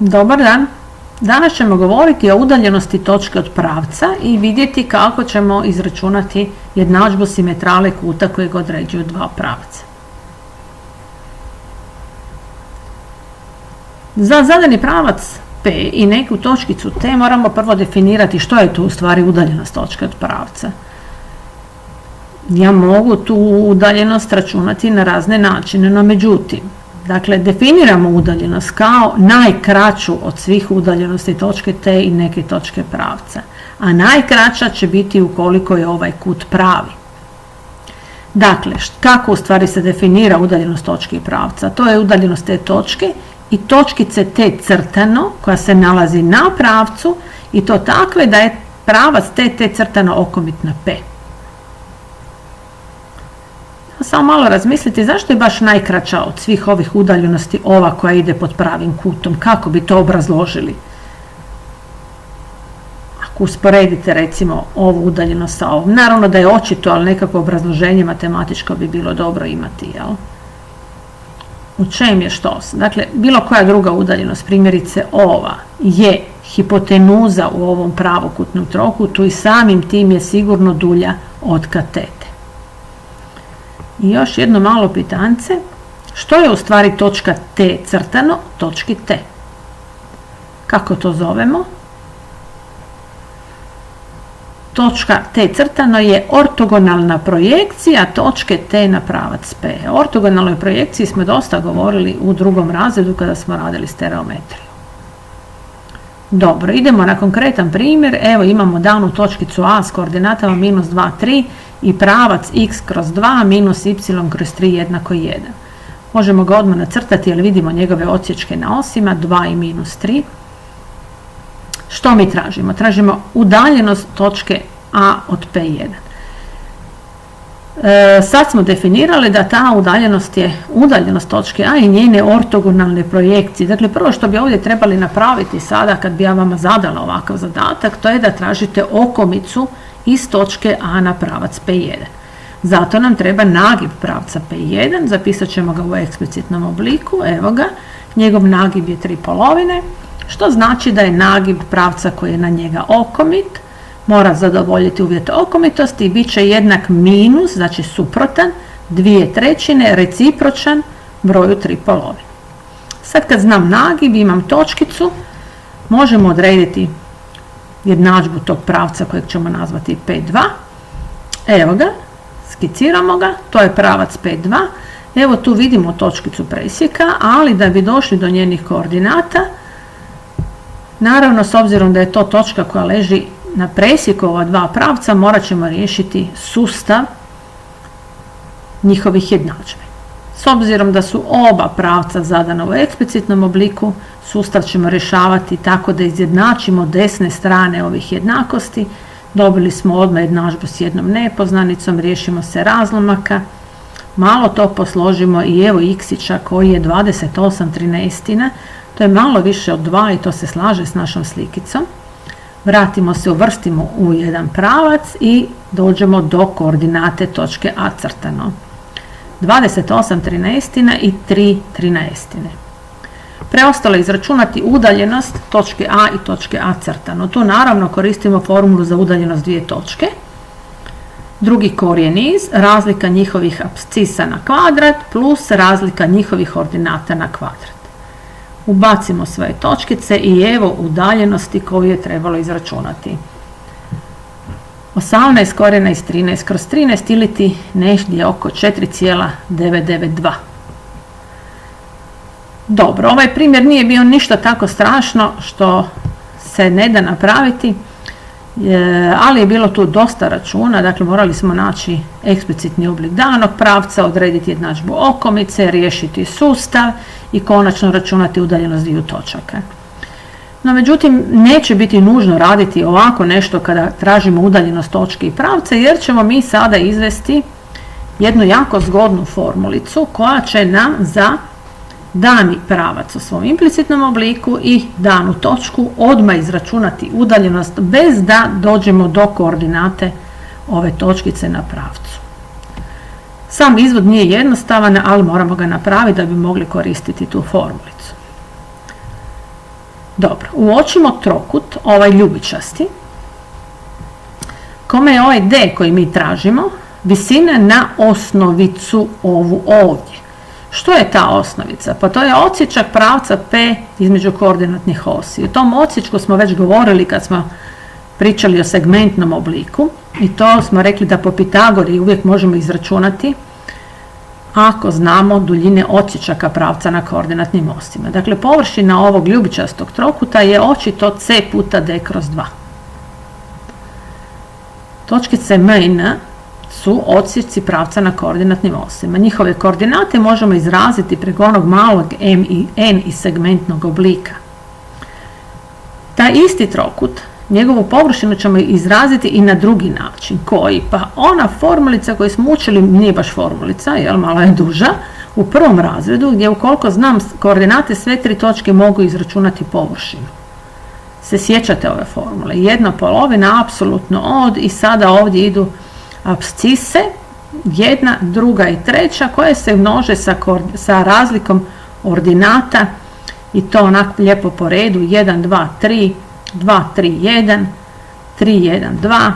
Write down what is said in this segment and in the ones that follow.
Dobar dan. Danas ćemo govoriti o udaljenosti točke od pravca i vidjeti kako ćemo izračunati jednadžbu simetrale kuta kojeg određuju dva pravca. Za zadani pravac P i neku točkicu T moramo prvo definirati što je tu u stvari udaljenost točke od pravca. Ja mogu tu udaljenost računati na razne načine, no međutim, dakle, definiramo udaljenost kao najkraću od svih udaljenosti točke T i neke točke pravca, a najkraća će biti ukoliko je ovaj kut pravi. Dakle, kako u stvari se definira udaljenost točke i pravca? To je udaljenost te točke i točkice T crtano koja se nalazi na pravcu i to takve da je pravac T crtano okomit na P. Samo malo razmisliti zašto je baš najkraća od svih ovih udaljenosti ova koja ide pod pravim kutom. Kako bi to obrazložili? Ako usporedite recimo ovu udaljenost sa ovom. Naravno da je očito, ali nekako obrazloženje matematičko bi bilo dobro imati. Jel? U čem je štos? Dakle, bilo koja druga udaljenost, primjerice ova, je hipotenuza u ovom pravokutnom trokutu i samim tim je sigurno dulja od katete. I još jedno malo pitance, što je u stvari točka T crtano točki T? Kako to zovemo? Točka T crtano je ortogonalna projekcija točke T na pravac P. O ortogonalnoj projekciji smo dosta govorili u drugom razredu kada smo radili stereometriju. Dobro, idemo na konkretan primjer. Evo imamo danu točkicu A s koordinatama minus 2, 3 i pravac x kroz 2 minus y kroz 3 jednako 1. Možemo ga odmah nacrtati jer vidimo njegove odsječke na osima, 2 i minus 3. Što mi tražimo? Tražimo udaljenost točke A od P1. Sad smo definirali da ta udaljenost je udaljenost točke A i njene ortogonalne projekcije. Dakle, prvo što bi ovdje trebali napraviti sada kad bi ja vama zadala ovakav zadatak, to je da tražite okomicu iz točke A na pravac P1. Zato nam treba nagib pravca P1, zapisat ćemo ga u eksplicitnom obliku, evo ga, njegov nagib je 3/5, što znači da je nagib pravca koji je na njega okomit, mora zadovoljiti uvjete okomitosti i bit će jednak minus, znači suprotan, 2/3 recipročan broju 3/5. Sad kad znam nagib, imam točkicu, možemo odrediti jednadžbu tog pravca kojeg ćemo nazvati P2. Evo ga, skiciramo ga, to je pravac P2. Evo tu vidimo točkicu presjeka, ali da bi došli do njenih koordinata, naravno s obzirom da je to točka koja leži na presjeku ova dva pravca, morat ćemo riješiti sustav njihovih jednadžbi. S obzirom da su oba pravca zadana u eksplicitnom obliku, sustav ćemo rješavati tako da izjednačimo desne strane ovih jednakosti. Dobili smo odmah jednadžbu s jednom nepoznanicom, riješimo se razlomaka, malo to posložimo i evo x-ića koji je 28/13, to je malo više od 2 i to se slaže s našom slikicom. Vratimo se, uvrstimo u jedan pravac i dođemo do koordinate točke A crtano. 28/13 i 3/13. Preostalo je izračunati udaljenost točke A i točke A crtano. Tu naravno koristimo formulu za udaljenost dvije točke. Drugi korijen iz razlika njihovih apscisa na kvadrat plus razlika njihovih ordinata na kvadrat. Ubacimo svoje točkice i evo udaljenosti koju je trebalo izračunati. 18 korijena iz 13 kroz 13 ili ti negdje oko 4,992. Dobro, ovaj primjer nije bio ništa tako strašno što se ne da napraviti, ali je bilo tu dosta računa, dakle morali smo naći eksplicitni oblik danog pravca, odrediti jednadžbu okomice, riješiti sustav i konačno računati udaljenost dviju točaka. No međutim, neće biti nužno raditi ovako nešto kada tražimo udaljenost točke i pravca, jer ćemo mi sada izvesti jednu jako zgodnu formulicu koja će nam za dani pravac u svom implicitnom obliku i danu točku odmah izračunati udaljenost bez da dođemo do koordinate ove točkice na pravcu. Sam izvod nije jednostavan, ali moramo ga napraviti da bi mogli koristiti tu formulicu. Dobro, uočimo trokut, ovaj ljubičasti, kome je ovaj D koji mi tražimo visine na osnovicu ovu ovdje. Što je ta osnovica? Pa to je odsječak pravca P između koordinatnih osi. U tom odsječku smo već govorili kad smo pričali o segmentnom obliku i to smo rekli da po Pitagori uvijek možemo izračunati ako znamo duljine odsječaka pravca na koordinatnim osima. Dakle, površina ovog ljubičastog trokuta je očito C puta D kroz 2. Točkice M i N su odsječci pravca na koordinatnim osima. Njihove koordinate možemo izraziti preko onog malog M i N iz segmentnog oblika. Taj isti trokut, njegovu površinu ćemo izraziti i na drugi način. Koji? Pa ona formulica koju smo učili nije baš formulica, jel, malo je duža, u prvom razredu gdje ukoliko znam koordinate sve tri točke mogu izračunati površinu. Se sjećate ove formule? 1/2 apsolutno od i sada ovdje idu apscise, 1, 2 i 3 koje se množe sa razlikom ordinata i to onako lijepo po redu 1, 2, 3, 2, 3, 1, 3, 1, 2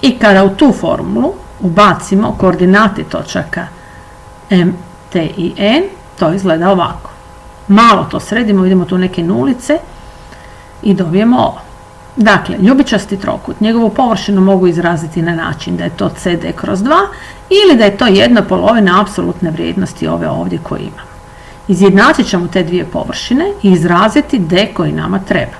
i kada u tu formulu ubacimo koordinate točaka M, T i N, to izgleda ovako. Malo to sredimo, vidimo tu neke nulice i dobijemo ovo. Dakle, ljubičasti trokut, njegovu površinu mogu izraziti na način da je to CD kroz 2 ili da je to 1/2 apsolutne vrijednosti ove ovdje koje imamo. Izjednačit ćemo te dvije površine i izraziti D koji nama treba.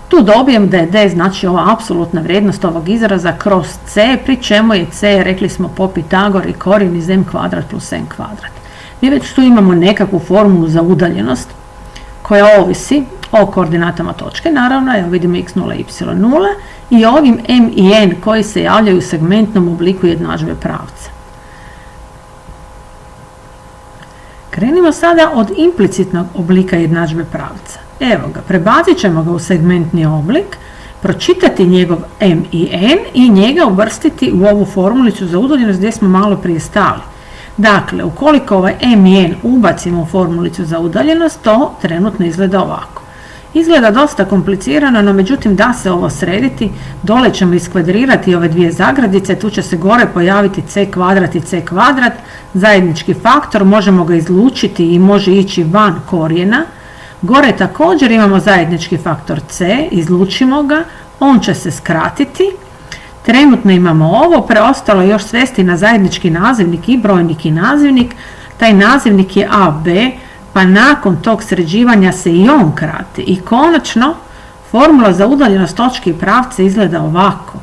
Tu dobijem da je D znači ova apsolutna vrijednost ovog izraza kroz C, pri čemu je C, rekli smo po Pitagori, korijen iz m kvadrat plus n kvadrat. Mi već tu imamo nekakvu formulu za udaljenost koja ovisi o koordinatama točke, naravno, evo vidimo x0 i y0 i ovim m i n koji se javljaju u segmentnom obliku jednadžbe pravca. Krenimo sada od implicitnog oblika jednadžbe pravca. Evo ga, prebacit ćemo ga u segmentni oblik, pročitati njegov m i n i njega uvrstiti u ovu formulicu za udaljenost gdje smo malo prije stali. Dakle, ukoliko ovaj m i n ubacimo u formulicu za udaljenost, to trenutno izgleda ovako. Izgleda dosta komplicirano, no međutim da se ovo srediti, dole ćemo iskvadrirati ove dvije zagradice, tu će se gore pojaviti c kvadrat i c kvadrat, zajednički faktor, možemo ga izlučiti i može ići van korijena. Gore također imamo zajednički faktor c, izlučimo ga, on će se skratiti. Trenutno imamo ovo, preostalo još svesti na zajednički nazivnik i brojnik i nazivnik. Taj nazivnik je AB, pa nakon tog sređivanja se i on krati. I konačno, formula za udaljenost točke i pravca izgleda ovako.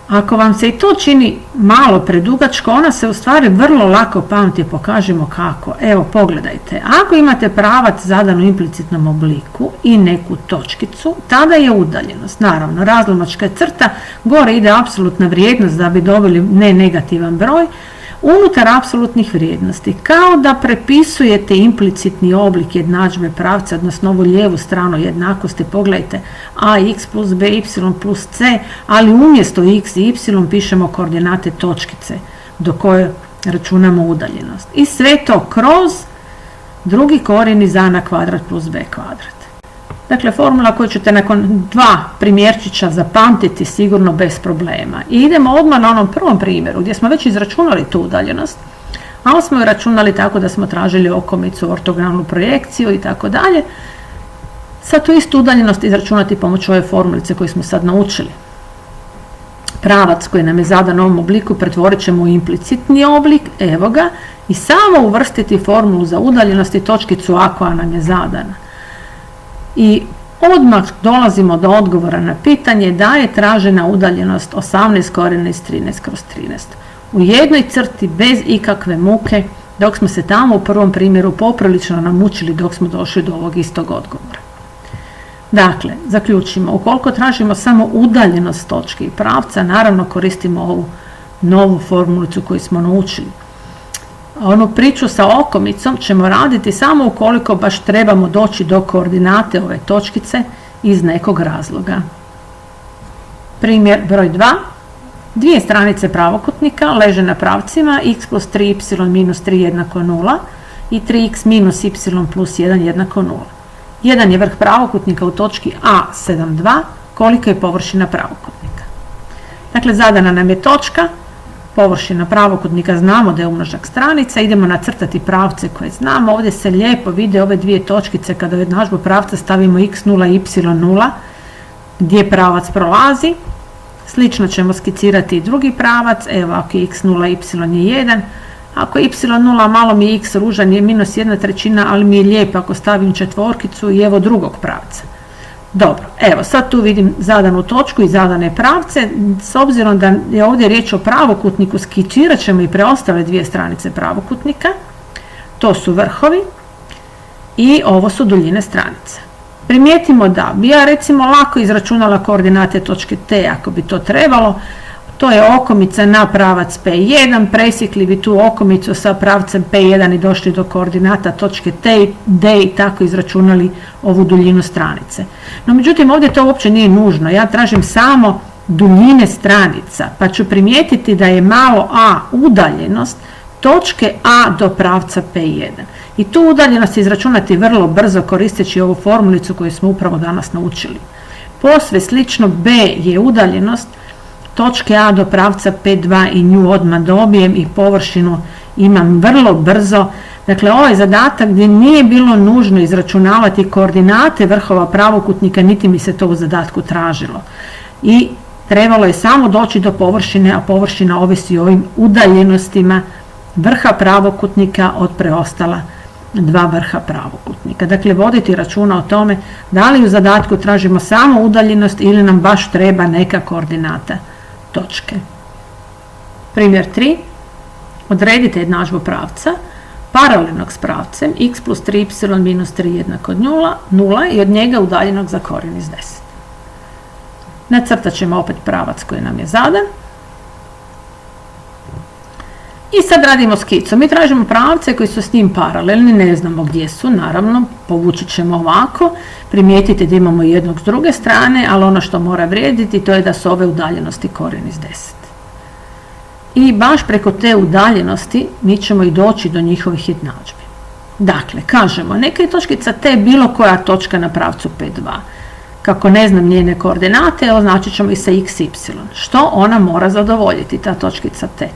Ako vam se i to čini malo predugačko, ona se u stvari vrlo lako pamti, pokažemo kako. Evo, pogledajte. Ako imate pravac zadan u implicitnom obliku i neku točkicu, tada je udaljenost. Naravno, razlomačka crta, gore ide apsolutna vrijednost da bi dobili ne negativan broj, unutar apsolutnih vrijednosti. Kao da prepisujete implicitni oblik jednadžbe pravca, odnosno ovu lijevu stranu jednakosti, pogledajte ax plus by plus c, ali umjesto x i y pišemo koordinate točkice do koje računamo udaljenost. I sve to kroz drugi korijen iz a na kvadrat plus b kvadrat. Dakle, formula koju ćete nakon dva primjerčića zapamtiti sigurno bez problema. I idemo odmah na onom prvom primjeru gdje smo već izračunali tu udaljenost, ali smo ju računali tako da smo tražili okomicu, ortogonalnu projekciju i tako dalje. Sad tu istu udaljenost izračunati pomoću ove formulice koju smo sad naučili. Pravac koji nam je zadan u ovom obliku pretvorit ćemo u implicitni oblik, evo ga, i samo uvrstiti formulu za udaljenost i točkicu a koja nam je zadana. I odmah dolazimo do odgovora na pitanje da je tražena udaljenost 18 korijena iz 13 kroz 13. U jednoj crti bez ikakve muke, dok smo se tamo u prvom primjeru poprilično namučili dok smo došli do ovog istog odgovora. Dakle, zaključimo, ukoliko tražimo samo udaljenost točke i pravca, naravno koristimo ovu novu formulicu koju smo naučili. Onu priču sa okomicom ćemo raditi samo ukoliko baš trebamo doći do koordinate ove točkice iz nekog razloga. Primjer broj 2. Dvije stranice pravokutnika leže na pravcima x plus 3y minus 3 jednako 0 i 3x minus y plus 1 jednako 0. 1 je vrh pravokutnika u točki A72, koliko je površina pravokutnika. Dakle, zadana nam je točka, površina pravokutnika znamo da je umnožak stranica, idemo nacrtati pravce koje znamo. Ovdje se lijepo vide ove dvije točkice kada u jednadžbu pravca stavimo x0 i y0 gdje pravac prolazi. Slično ćemo skicirati i drugi pravac, evo ako je x0 y je 1, ako je y0 malo mi je x ružan je minus 1/3, ali mi je lijepo ako stavim četvorkicu i evo drugog pravca. Dobro, evo sad tu vidim zadanu točku i zadane pravce. S obzirom da je ovdje riječ o pravokutniku, skicirat ćemo i preostale dvije stranice pravokutnika. To su vrhovi i ovo su duljine stranica. Primijetimo da bi ja recimo lako izračunala koordinate točke T ako bi to trebalo. To je okomica na pravac P1, presjekli bi tu okomicu sa pravcem P1 i došli do koordinata točke T, D i tako izračunali ovu duljinu stranice. No međutim ovdje to uopće nije nužno, ja tražim samo duljine stranica, pa ću primijetiti da je malo a udaljenost točke A do pravca P1. I tu udaljenost izračunati vrlo brzo koristeći ovu formulicu koju smo upravo danas naučili. Posve slično B je udaljenost točke A do pravca P2 i nju odmah dobijem i površinu imam vrlo brzo. Dakle, ovaj zadatak gdje nije bilo nužno izračunavati koordinate vrhova pravokutnika, niti mi se to u zadatku tražilo. I trebalo je samo doći do površine, a površina ovisi o ovim udaljenostima vrha pravokutnika od preostala dva vrha pravokutnika. Dakle, voditi računa o tome da li u zadatku tražimo samo udaljenost ili nam baš treba neka koordinata točke. Primjer 3. Odredite jednadžbu pravca paralelnog s pravcem x plus 3y minus 3 jednako 0 i od njega udaljenog za korijen iz 10. Nacrtat ćemo opet pravac koji nam je zadan. I sad radimo skicu. Mi tražimo pravce koji su s njim paralelni, ne znamo gdje su, naravno, povući ćemo ovako. Primijetite da imamo jednog s druge strane, ali ono što mora vrijediti to je da su ove udaljenosti korijen iz 10. I baš preko te udaljenosti mi ćemo i doći do njihovih jednadžbi. Dakle, kažemo, neka je točkica T bilo koja točka na pravcu P2. Kako ne znam njene koordinate, označit ćemo i sa x, y. Što ona mora zadovoljiti, ta točkica T?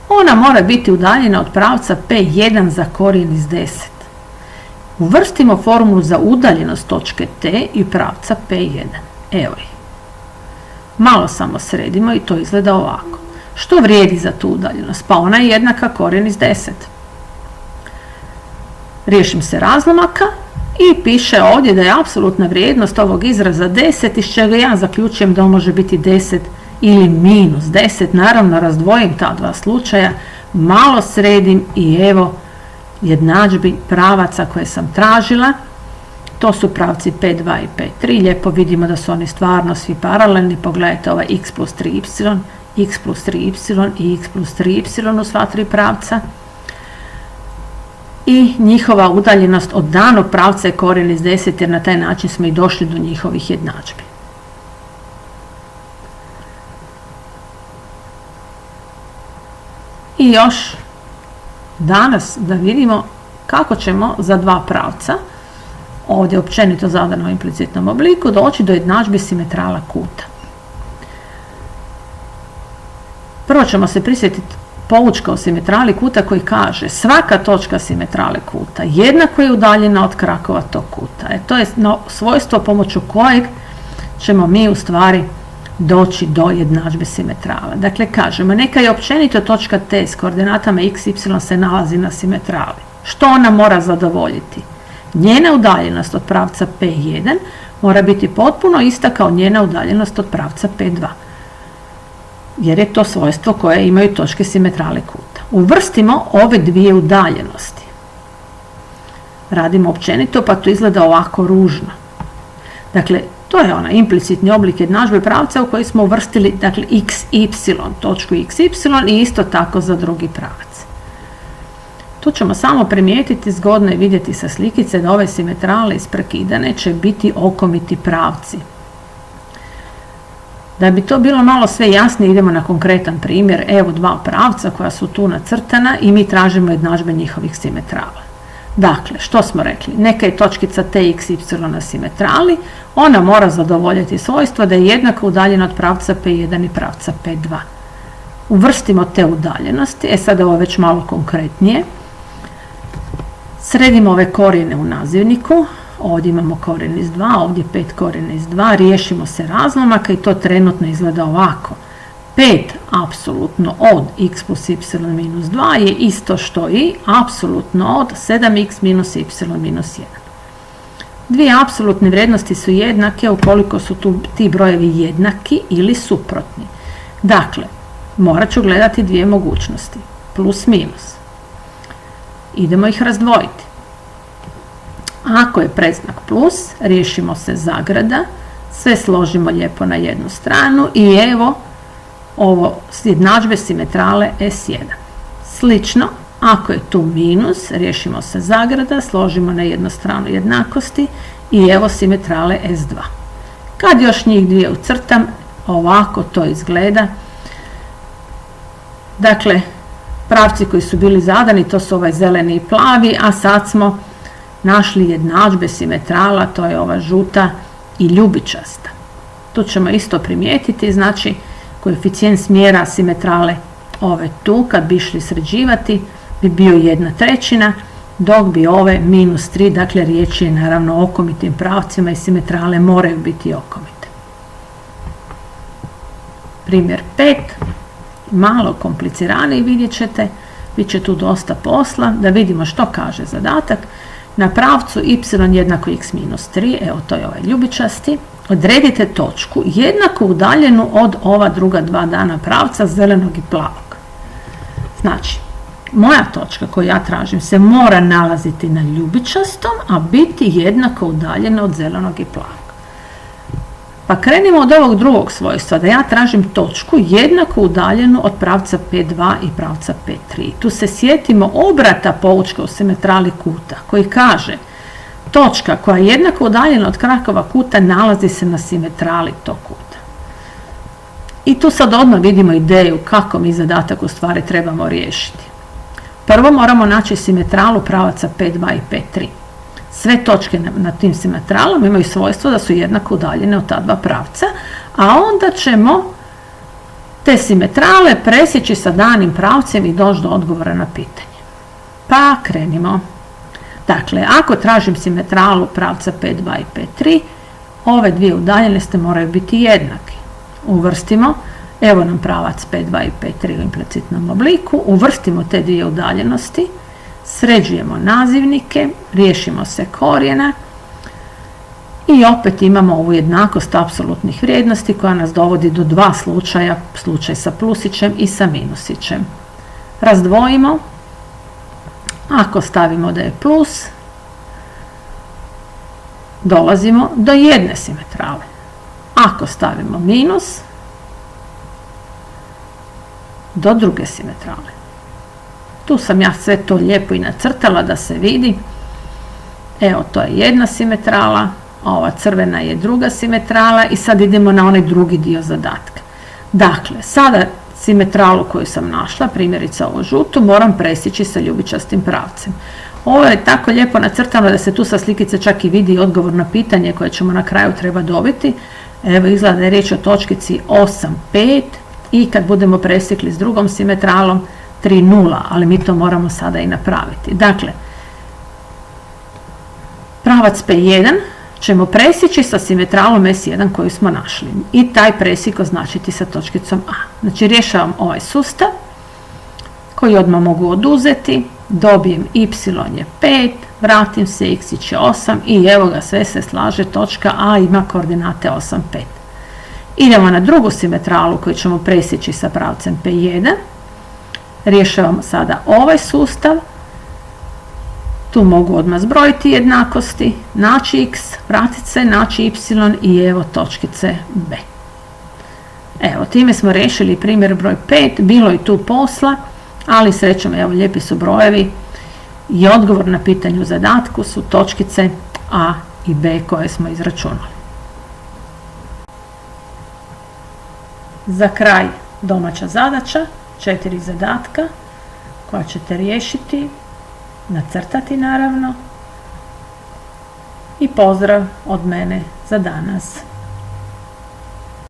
Ona mora biti udaljena od pravca P1 za korijen iz 10. Uvrstimo formulu za udaljenost točke T i pravca P1. Evo je. Malo samo sredimo i to izgleda ovako. Što vrijedi za tu udaljenost? Pa ona je jednaka korijen iz 10. Riješim se razlomaka i piše ovdje da je apsolutna vrijednost ovog izraza 10, iz čega ja zaključujem da on može biti 10 ili minus 10. Naravno, razdvojim ta dva slučaja, malo sredim i evo jednadžbi pravaca koje sam tražila. To su pravci P2 i P3. Lijepo vidimo da su oni stvarno svi paralelni. Pogledajte ovaj x plus 3y, x plus 3y i x plus 3y u sva tri pravca. I njihova udaljenost od danog pravca je korijen iz 10, jer na taj način smo i došli do njihovih jednadžbi. I još danas da vidimo kako ćemo za dva pravca, ovdje općenito zadano u implicitnom obliku, doći do jednadžbi simetrala kuta. Prvo ćemo se prisjetiti poučka o simetrali kuta koji kaže svaka točka simetrale kuta jednako je udaljena od krakova tog kuta. To je svojstvo pomoću kojeg ćemo mi u stvari doći do jednadžbe simetrala. Dakle, kažemo, neka je općenito točka T s koordinatama x, y se nalazi na simetrali. Što ona mora zadovoljiti? Njena udaljenost od pravca P1 mora biti potpuno ista kao njena udaljenost od pravca P2. Jer je to svojstvo koje imaju točke simetrale kuta. Uvrstimo ove dvije udaljenosti. Radimo općenito, pa to izgleda ovako ružno. Dakle, to je onaj implicitni oblik jednadžbe pravca u koji smo uvrstili, dakle, x, y, točku x, y i isto tako za drugi pravac. Tu ćemo samo primijetiti, zgodno je vidjeti sa slikice da ove simetrale isprekidane će biti okomiti pravci. Da bi to bilo malo sve jasnije, idemo na konkretan primjer. Evo dva pravca koja su tu nacrtana i mi tražimo jednadžbe njihovih simetrala. Dakle, što smo rekli? Neka je točkica t, x, y na simetrali, ona mora zadovoljiti svojstvo da je jednako udaljena od pravca P1 i pravca P2. Uvrstimo te udaljenosti, sada ovo već malo konkretnije. Sredimo ove korijene u nazivniku, ovdje imamo korijen iz 2, ovdje 5 korijena iz 2, riješimo se razlomaka i to trenutno izgleda ovako. 5 apsolutno od x plus y minus 2 je isto što i apsolutno od 7x minus y minus 1. Dvije apsolutne vrijednosti su jednake ukoliko su ti brojevi jednaki ili suprotni. Dakle, morat ću gledati dvije mogućnosti, plus minus. Idemo ih razdvojiti. Ako je predznak plus, riješimo se zagrada, sve složimo lijepo na jednu stranu i evo ovo jednadžbe simetrale S1. Slično, ako je tu minus, riješimo se zagrada, složimo na jednu stranu jednakosti i evo simetrale S2. Kad još njih dvije ucrtam, ovako to izgleda. Dakle, pravci koji su bili zadani, to su ovaj zeleni i plavi, a sad smo našli jednadžbe simetrala, to je ova žuta i ljubičasta. Tu ćemo isto primijetiti, znači koeficijent smjera simetrale ove tu, kad bi išli sređivati, bi bio 1/3, dok bi ove minus 3, dakle riječ je naravno o okomitim pravcima i simetrale moraju biti okomite. Primjer 5, malo kompliciraniji, vidjet ćete, bit će tu dosta posla, da vidimo što kaže zadatak. Na pravcu y jednako x minus 3, evo to je ovaj ljubičasti, odredite točku jednako udaljenu od ova druga dva dana pravca zelenog i plavog. Znači, moja točka koju ja tražim se mora nalaziti na ljubičastom, a biti jednako udaljena od zelenog i plavog. Pa krenimo od ovog drugog svojstva, da ja tražim točku jednako udaljenu od pravca P2 i pravca P3. Tu se sjetimo obrata poučka u simetrali kuta, koji kaže točka koja je jednako udaljena od krakova kuta nalazi se na simetrali tog kuta. I tu sad odmah vidimo ideju kako mi zadatak u stvari trebamo riješiti. Prvo moramo naći simetralu pravaca P2 i P3. Sve točke na tim simetralama imaju svojstvo da su jednako udaljene od ta dva pravca, a onda ćemo te simetrale presjeći sa danim pravcem i doći do odgovora na pitanje. Pa krenimo. Dakle, ako tražim simetralu pravca P2 i P3, ove dvije udaljenosti moraju biti jednake. Uvrstimo, evo nam pravac P2 i P3 u implicitnom obliku, uvrstimo te dvije udaljenosti, sređujemo nazivnike, riješimo se korijena i opet imamo ovu jednakost apsolutnih vrijednosti koja nas dovodi do dva slučaja, slučaj sa plusićem i sa minusićem. Razdvojimo, ako stavimo da je plus, dolazimo do jedne simetrale. Ako stavimo minus, do druge simetrale. Tu sam ja sve to lijepo i nacrtala da se vidi. Evo, to je jedna simetrala, a ova crvena je druga simetrala i sad idemo na onaj drugi dio zadatka. Dakle, sada simetralu koju sam našla, primjerice ovo žutu, moram presjeći sa ljubičastim pravcem. Ovo je tako lijepo nacrtano da se tu sa slikice čak i vidi odgovor na pitanje koje ćemo na kraju treba dobiti. Evo, izgleda da je riječ o točkici 8, 5 i kad budemo presjekli s drugom simetralom 3, 0, ali mi to moramo sada i napraviti. Dakle, pravac P1 ćemo presjeći sa simetralom S1 koju smo našli i taj presjek označiti sa točkicom A. Znači, rješavam ovaj sustav koji odmah mogu oduzeti, dobijem y je 5, vratim se, x je 8 i evo ga, sve se slaže, točka A ima koordinate 8, 5. Idemo na drugu simetralu koju ćemo presjeći sa pravcem P1. Rješavamo sada ovaj sustav. Tu mogu odmah zbrojiti jednakosti, naći x, vratiti se, naći y i evo točkice B. Evo, time smo riješili primjer broj 5, bilo je tu posla, ali srećom, evo, lijepi su brojevi i odgovor na pitanje u zadatku su točkice A i B koje smo izračunali. Za kraj domaća zadaća, 4 zadatka koja ćete riješiti nacrtati naravno. I pozdrav od mene za danas.